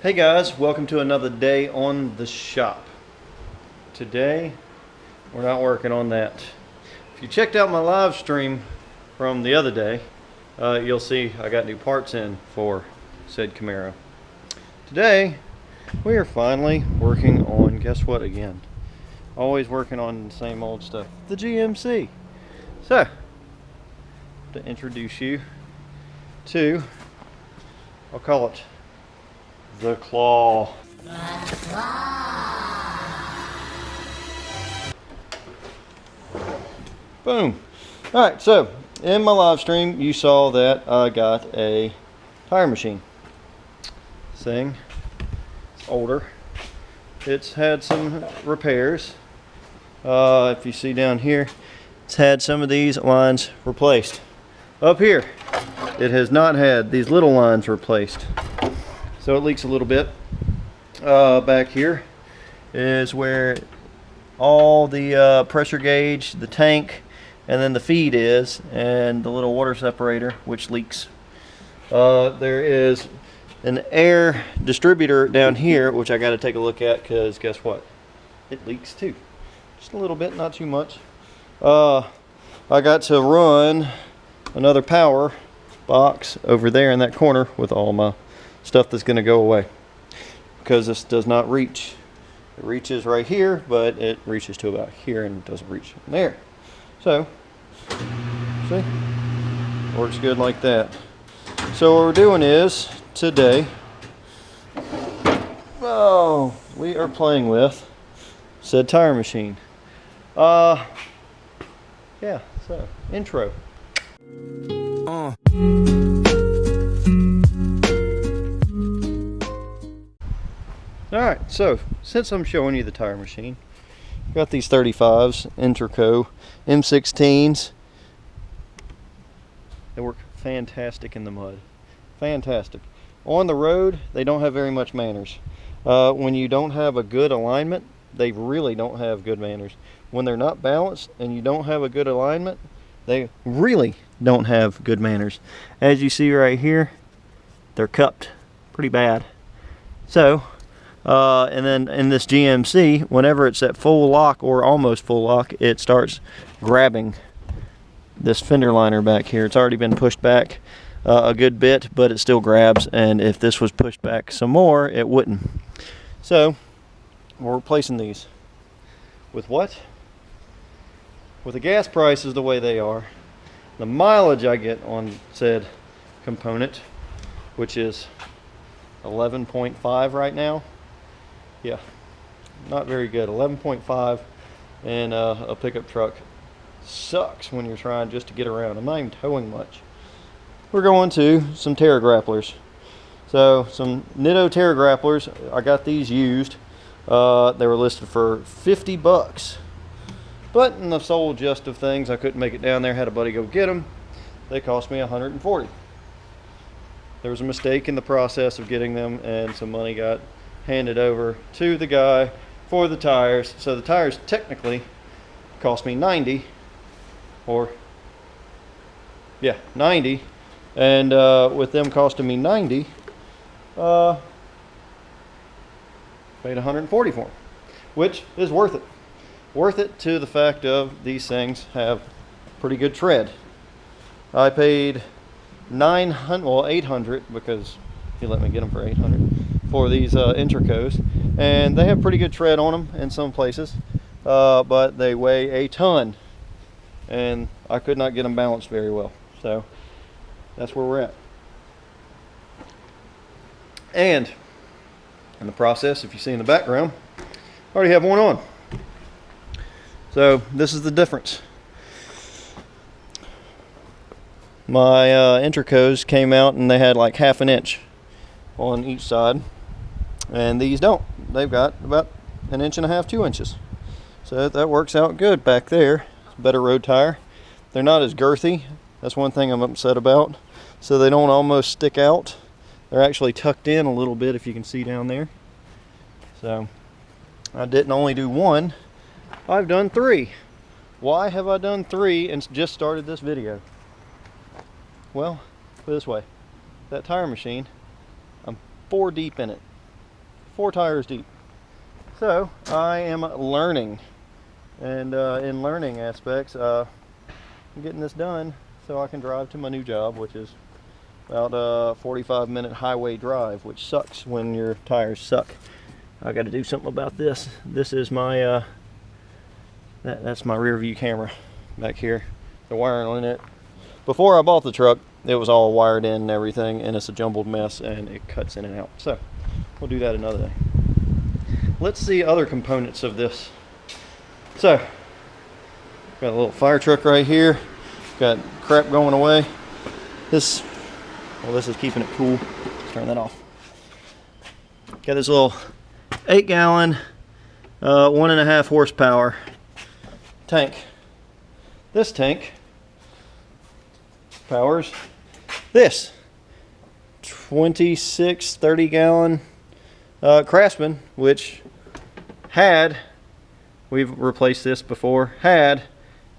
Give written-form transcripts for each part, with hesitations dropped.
Hey guys, welcome to another day on the shop. Today, we're not working on that. If you checked out my live stream from the other day, you'll see I got new parts in for said Camaro. Today, we are finally working on, guess what again? Always working on the same old stuff, the GMC. So, to introduce you to, I'll call it the claw. Boom. Alright, so in my live stream you saw that I got a tire machine. This thing, it's older. It's had some repairs. If you see down here, it's had some of these lines replaced. Up here, it has not had these little lines replaced. So it leaks a little bit. Back here is where all the pressure gauge, the tank, and then the feed is, and the little water separator, which leaks. There is an air distributor down here, which I got to take a look at, because guess what? It leaks too. Just a little bit, not too much. I got to run another power box over there in that corner with all my stuff that's going to go away, because this does not reach. It reaches right here, but it reaches to about here and doesn't reach there. So, see? Works good like that. So what we're doing is, today, we are playing with said tire machine. Yeah, so, intro. Alright, so since I'm showing you the tire machine, I've got these 35's Interco M16s. They work fantastic in the mud. Fantastic. On the road, they don't have very much manners. When you don't have a good alignment, they really don't have good manners. When they're not balanced and you don't have a good alignment, they really don't have good manners. As you see right here, they're cupped pretty bad. So, and then in this GMC, whenever it's at full lock or almost full lock, it starts grabbing this fender liner back here. It's already been pushed back a good bit, but it still grabs, and if this was pushed back some more, it wouldn't. So, we're replacing these. With what? With the gas prices the way they are, the mileage I get on said component, which is 11.5 right now. Yeah, not very good. 11.5 in a pickup truck sucks when you're trying just to get around. I'm not even towing much. We're going to some Terra grapplers. So some Nitto Terra grapplers. I got these used. They were listed for 50 bucks. But in the sole gist of things, I couldn't make it down there. Had a buddy go get them. They cost me 140. There was a mistake in the process of getting them, and some money got handed over to the guy for the tires. So the tires technically cost me 90, or yeah, 90, and with them costing me 90, paid 140 for them, which is worth it. Worth it to the fact of these things have pretty good tread. I paid 800, because he let me get them for 800 for these Intercos, and they have pretty good tread on them in some places, but they weigh a ton, and I could not get them balanced very well. So that's where we're at. And in the process, if you see in the background, I already have one on. So this is the difference. My Intercos came out and they had like half an inch on each side, and these don't. They've got about 1.5 inches, 2 inches. So that works out good back there. It's a better road tire. They're not as girthy. That's one thing I'm upset about. So they don't almost stick out. They're actually tucked in a little bit, if you can see down there. So I didn't only do one, I've done 3. Why have I done 3 and just started this video? Well, put it this way, that tire machine, I'm 4 deep in it. 4 tires deep. So I am learning, and in learning aspects, I'm getting this done so I can drive to my new job, which is about a 45-minute highway drive, which sucks when your tires suck. I got to do something about this. This is my that's my rear view camera back here. The wiring in it. Before I bought the truck, it was all wired in and everything, and it's a jumbled mess and it cuts in and out. So we'll do that another day. Let's see other components of this. So got a little fire truck right here. Got crap going away. This is keeping it cool. Let's turn that off. Got this little 8-gallon, 1.5 horsepower tank. This tank powers this 26 30-gallon Craftsman, which we've replaced this before, had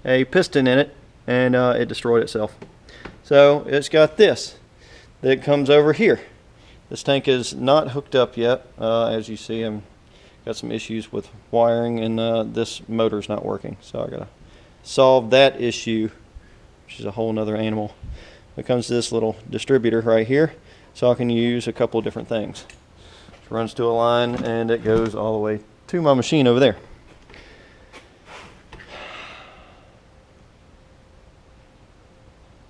a piston in it, and it destroyed itself. So it's got this that comes over here. This tank is not hooked up yet. As you see, I've got some issues with wiring, and this motor's not working. So I gotta solve that issue, which is a whole nother animal. It comes to this little distributor right here, so I can use a couple of different things. It runs to a line, and it goes all the way to my machine over there.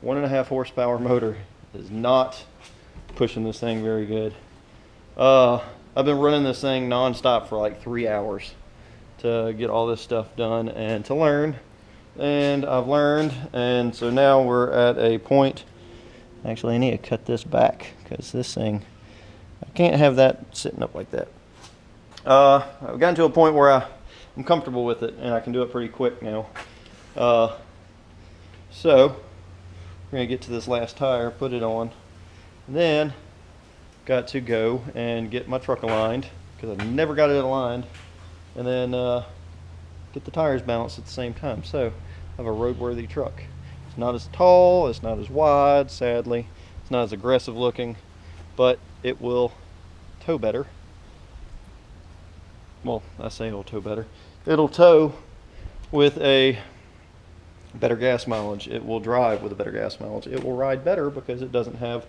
One and a half horsepower motor is not pushing this thing very good. I've been running this thing non-stop for like 3 hours to get all this stuff done and to learn. And I've learned, and so now we're at a point. Actually, I need to cut this back because this thing, I can't have that sitting up like that. I've gotten to a point where I'm comfortable with it, and I can do it pretty quick now. So we're gonna get to this last tire, put it on, and then got to go and get my truck aligned because I've never got it aligned, and then get the tires balanced at the same time. So I have a roadworthy truck. It's not as tall, it's not as wide, sadly. It's not as aggressive looking, but it will tow better. Well, I say it'll tow better. It'll tow with a better gas mileage. It will drive with a better gas mileage. It will ride better because it doesn't have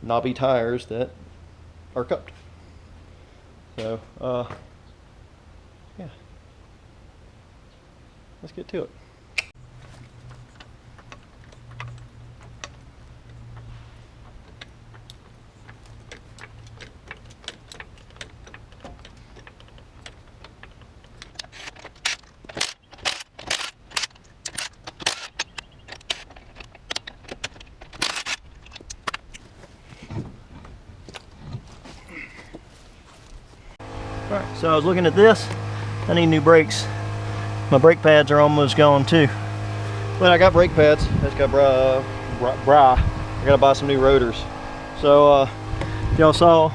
knobby tires that are cupped. So, yeah. Let's get to it. Alright, so I was looking at this. I need new brakes. My brake pads are almost gone too. But I got brake pads. I just got I gotta buy some new rotors. So y'all saw,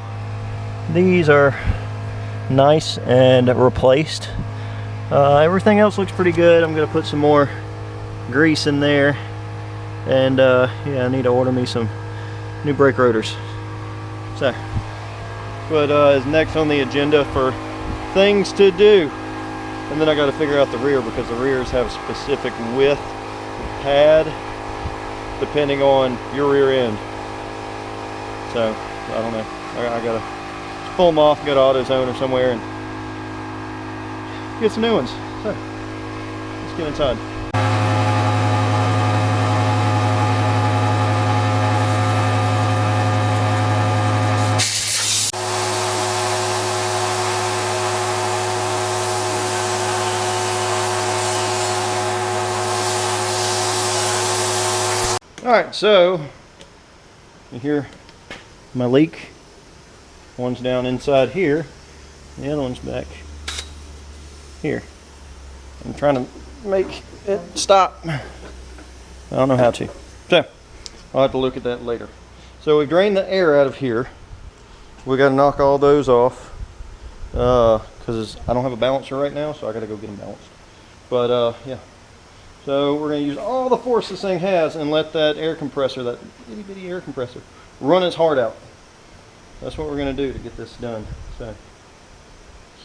these are nice and replaced. Everything else looks pretty good. I'm gonna put some more grease in there. And yeah, I need to order me some new brake rotors. So what is next on the agenda for things to do. And then I got to figure out the rear, because the rears have specific width pad depending on your rear end. So I don't know. I got to pull them off, go to AutoZone or somewhere and get some new ones. So let's get inside. Alright, so you hear my leak. One's down inside here, the other one's back here. I'm trying to make it stop. I don't know how to. So I'll have to look at that later. So we've drained the air out of here. We got to knock all those off because I don't have a balancer right now, so I got to go get them balanced. But yeah. So we're going to use all the force this thing has and let that air compressor, that itty bitty air compressor, run its heart out. That's what we're going to do to get this done. So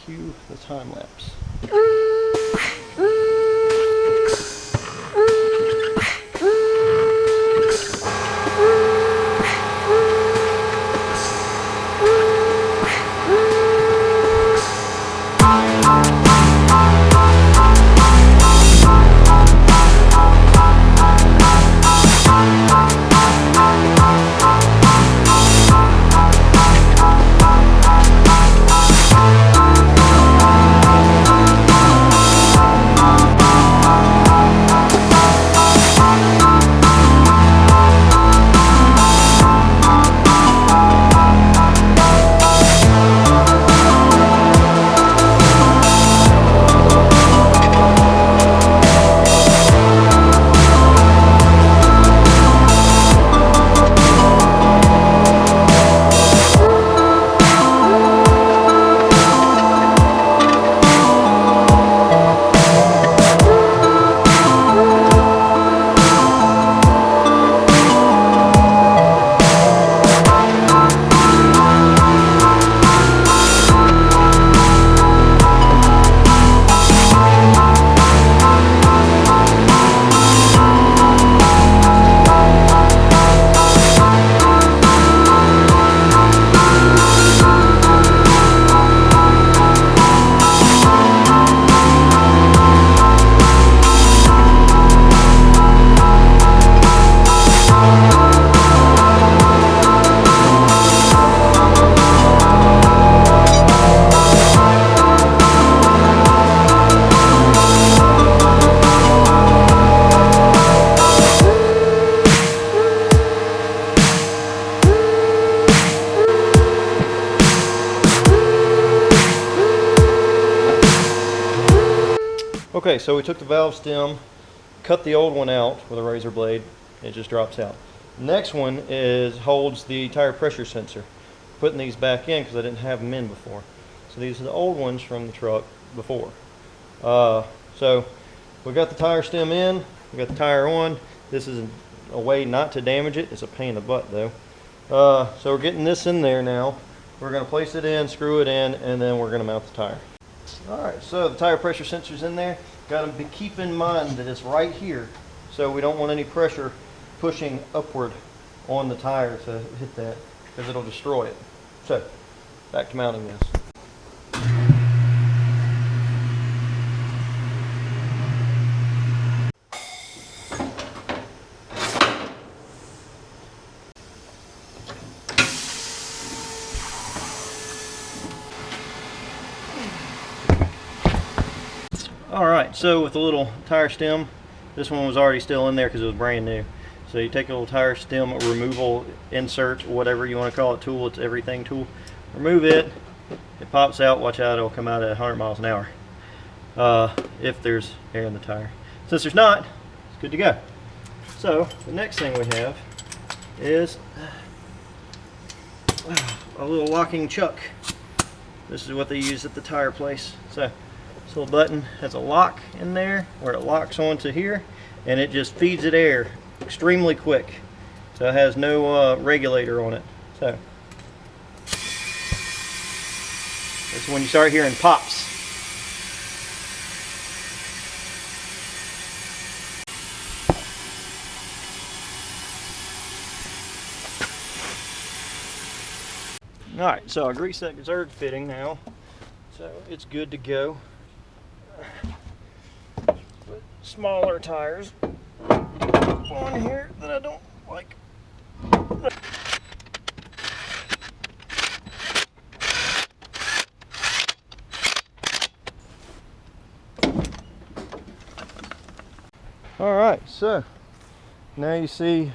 cue the time lapse. Okay, so we took the valve stem, cut the old one out with a razor blade. It just drops out. Next one holds the tire pressure sensor. Putting these back in because I didn't have them in before. So these are the old ones from the truck before. So we got the tire stem in, we got the tire on. This is a way not to damage it. It's a pain in the butt though. So we're getting this in there now. We're going to place it in, screw it in, and then we're going to mount the tire. Alright, so the tire pressure sensor's in there. Got to keep in mind that it's right here, so we don't want any pressure pushing upward on the tire to hit that, because it'll destroy it. So, back to mounting this. Alright, so with the little tire stem, this one was already still in there because it was brand new. So you take a little tire stem removal insert, whatever you want to call it, tool, it's everything tool. Remove it, it pops out, watch out, it'll come out at 100 miles an hour. If there's air in the tire. Since there's not, it's good to go. So the next thing we have is a little locking chuck. This is what they use at the tire place. So this little button has a lock in there where it locks onto here, and it just feeds it air extremely quick. So it has no regulator on it. So that's when you start hearing pops. Alright, so I greased that reserve fitting now, so it's good to go. Put smaller tires on here that I don't like. Alright, so now you see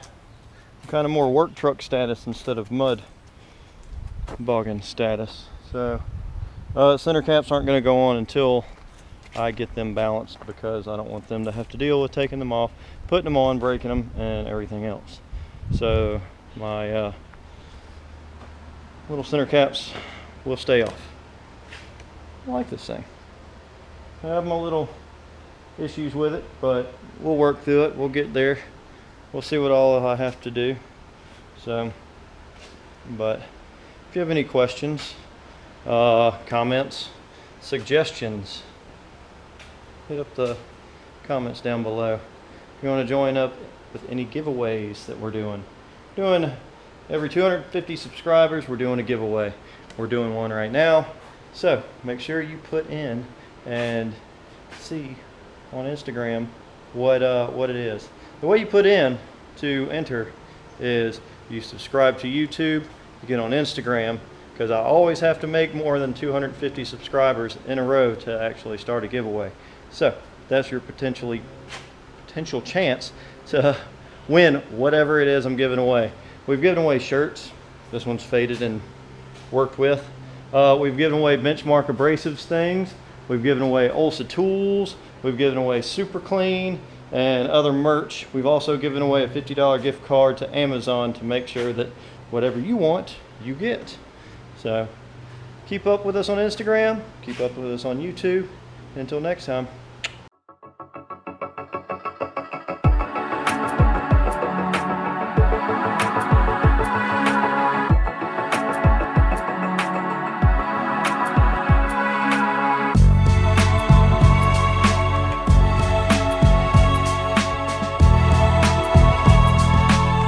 kind of more work truck status instead of mud bogging status. So center caps aren't going to go on until I get them balanced, because I don't want them to have to deal with taking them off, putting them on, breaking them, and everything else. So my little center caps will stay off. I like this thing. I have my little issues with it, but we'll work through it. We'll get there. We'll see what all I have to do. So, but if you have any questions, comments, suggestions, hit up the comments down below. If you want to join up with any giveaways that we're doing. Every 250 subscribers, we're doing a giveaway. We're doing one right now. So make sure you put in and see on Instagram what it is. The way you put in to enter is you subscribe to YouTube, you get on Instagram, because I always have to make more than 250 subscribers in a row to actually start a giveaway. So that's your potential chance to win whatever it is I'm giving away. We've given away shirts. This one's faded and worked with. We've given away Benchmark abrasives things. We've given away OLSA tools. We've given away Super Clean and other merch. We've also given away a $50 gift card to Amazon to make sure that whatever you want, you get. So keep up with us on Instagram. Keep up with us on YouTube. Until next time.